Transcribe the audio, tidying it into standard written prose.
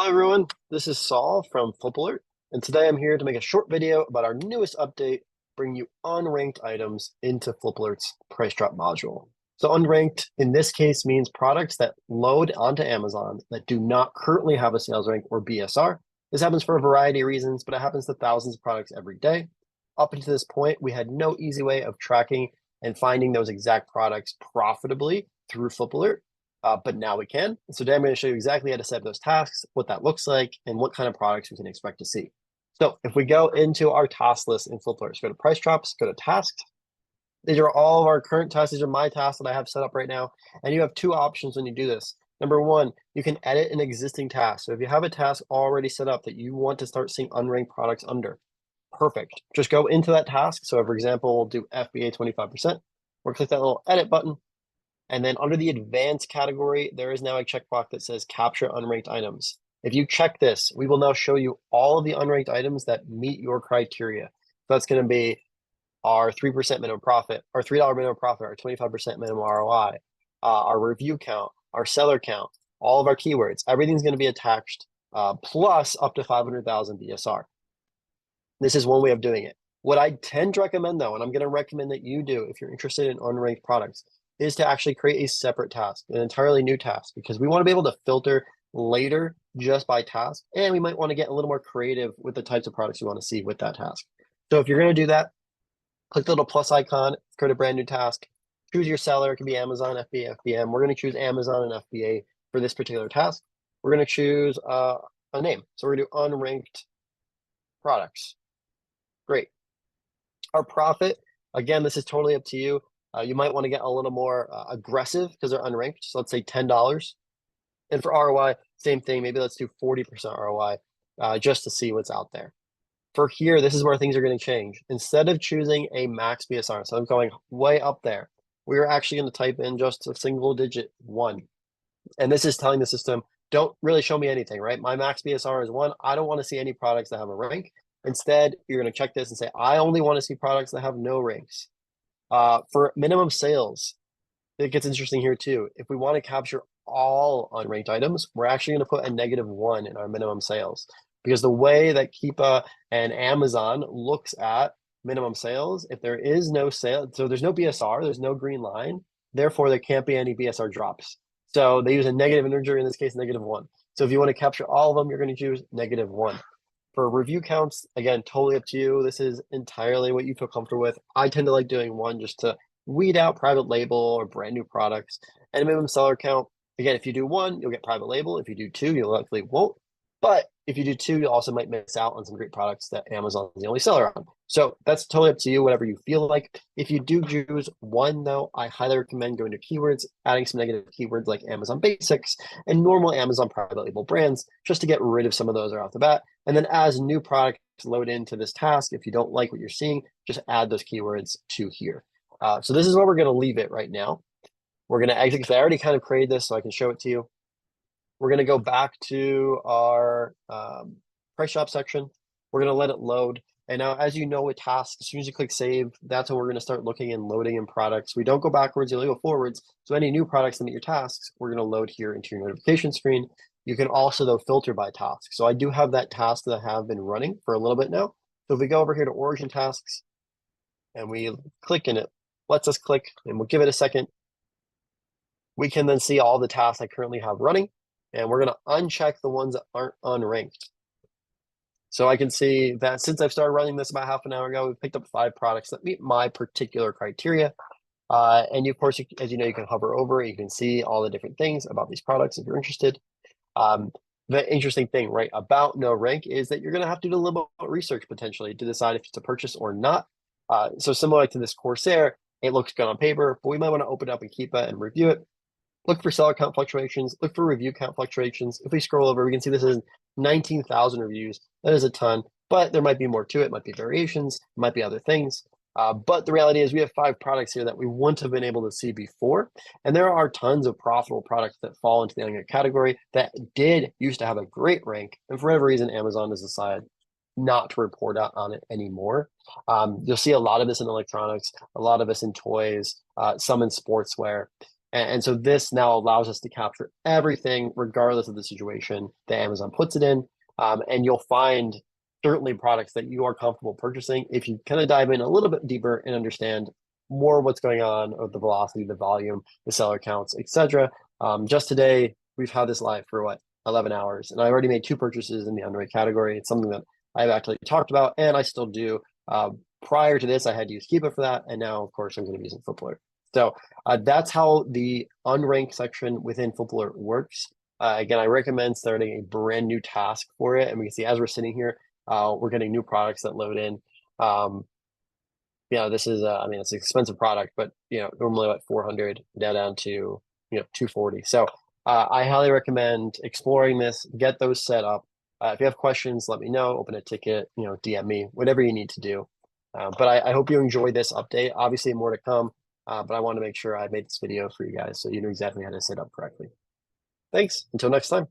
Hello everyone, this is Saul from FlipAlert, and today I'm here to make a short video about our newest update, bringing you unranked items into FlipAlert's price drop module. So unranked in this case means products that load onto Amazon that do not currently have a sales rank or BSR. This happens for a variety of reasons, but it happens to thousands of products every day. Up until this point, we had no easy way of tracking and finding those exact products profitably through FlipAlert. But now we can. So today I'm going to show you exactly how to set up those tasks, what that looks like, and what kind of products we can expect to see. So if we go into our task list in FlipAlerts, go to price drops, go to tasks. These are all of our current tasks. These are my tasks that I have set up right now. And you have two options when you do this. Number one, you can edit an existing task. So if you have a task already set up that you want to start seeing unranked products under, perfect. Just go into that task. So for example, we'll do FBA 25%. We'll click that little edit button. And then under the advanced category, there is now a checkbox that says capture unranked items. If you check this, we will now show you all of the unranked items that meet your criteria. So that's going to be our 3% minimum profit, our $3 minimum profit, our 25% minimum ROI, our review count, our seller count, all of our keywords. Everything's going to be attached, plus up to 500,000 BSR. This is one way of doing it. What I tend to recommend, though, and I'm going to recommend that you do if you're interested in unranked products, is to actually create a separate task, an entirely new task, because we want to be able to filter later just by task, and we might want to get a little more creative with the types of products you want to see with that task. So if you're going to do that, click the little plus icon, create a brand new task, choose your seller. It could be Amazon, FBA, FBM. We're going to choose Amazon and FBA for this particular task. We're going to choose a name. So we're going to do unranked products. Great. Our profit, again, this is totally up to you. You might want to get a little more aggressive because they're unranked. So let's say $10. And for ROI, same thing. Maybe let's do 40% ROI just to see what's out there. For here, this is where things are going to change. Instead of choosing a max BSR, so I'm going way up there, we are actually going to type in just a single digit 1. And this is telling the system, don't really show me anything, right? My max BSR is 1. I don't want to see any products that have a rank. Instead, you're going to check this and say, I only want to see products that have no ranks. For minimum sales, it gets interesting here too. If we want to capture all unranked items, we're actually going to put a -1 in our minimum sales, because the way that Keepa and Amazon looks at minimum sales, if there is no sale, so there's no BSR, there's no green line, therefore there can't be any BSR drops. So they use a negative integer, in this case, -1. So if you want to capture all of them, you're going to choose -1. For review counts, again, totally up to you. This is entirely what you feel comfortable with. I tend to like doing 1 just to weed out private label or brand new products. And a minimum seller count, again, if you do 1, you'll get private label. If you do 2, you likely won't. But if you do 2, you also might miss out on some great products that Amazon is the only seller on. So that's totally up to you, whatever you feel like. If you do choose 1, though, I highly recommend going to keywords, adding some negative keywords like Amazon Basics and normal Amazon private label brands, just to get rid of some of those right off the bat. And then as new products load into this task, if you don't like what you're seeing, just add those keywords to here. So this is where we're going to leave it right now. We're going to exit, because I already kind of created this so I can show it to you. We're going to go back to our price shop section. We're going to let it load. And now, as you know with tasks, as soon as you click save, that's when we're going to start looking and loading in products. We don't go backwards, you only go forwards. So any new products that meet your tasks, we're going to load here into your notification screen. You can also, though, filter by task. So I do have that task that I have been running for a little bit now. So if we go over here to origin tasks and we click in it, lets us click, and we'll give it a second. We can then see all the tasks I currently have running. And we're going to uncheck the ones that aren't unranked. So I can see that since I've started running this about half an hour ago, we've picked up 5 products that meet my particular criteria. And of course, as you know, you can hover over it. You can see all the different things about these products if you're interested. The interesting thing, right, about no rank is that you're going to have to do a little bit of research potentially to decide if it's a purchase or not. So similar to this Corsair, it looks good on paper, but we might want to open it up and keep it and review it. Look for seller count fluctuations, look for review count fluctuations. If we scroll over, we can see this is 19,000 reviews. That is a ton, but there might be more to it. Might be variations, might be other things. But the reality is we have 5 products here that we wouldn't have been able to see before. And there are tons of profitable products that fall into the unranked category that did used to have a great rank. And for whatever reason, Amazon has decided not to report out on it anymore. You'll see a lot of this in electronics, a lot of this in toys, some in sportswear. And so this now allows us to capture everything, regardless of the situation that Amazon puts it in. And you'll find certainly products that you are comfortable purchasing if you kind of dive in a little bit deeper and understand more what's going on with the velocity, the volume, the seller counts, etc. Just today, we've had this live for what, 11 hours, and I already made 2 purchases in the underweight category. It's something that I've actually talked about, and I still do. Prior to this, I had to use Kiva for that, and now, of course, I'm going to be using FlipAlert. So that's how the unranked section within FlipAlert works. Again, I recommend starting a brand new task for it, and we can see as we're sitting here, we're getting new products that load in. This is, I mean, it's an expensive product, but normally about 400, now down to 240. So I highly recommend exploring this, get those set up. If you have questions, let me know, open a ticket, DM me, whatever you need to do. But I hope you enjoy this update. Obviously, more to come, but I want to make sure I made this video for you guys so you know exactly how to set up correctly. Thanks. Until next time.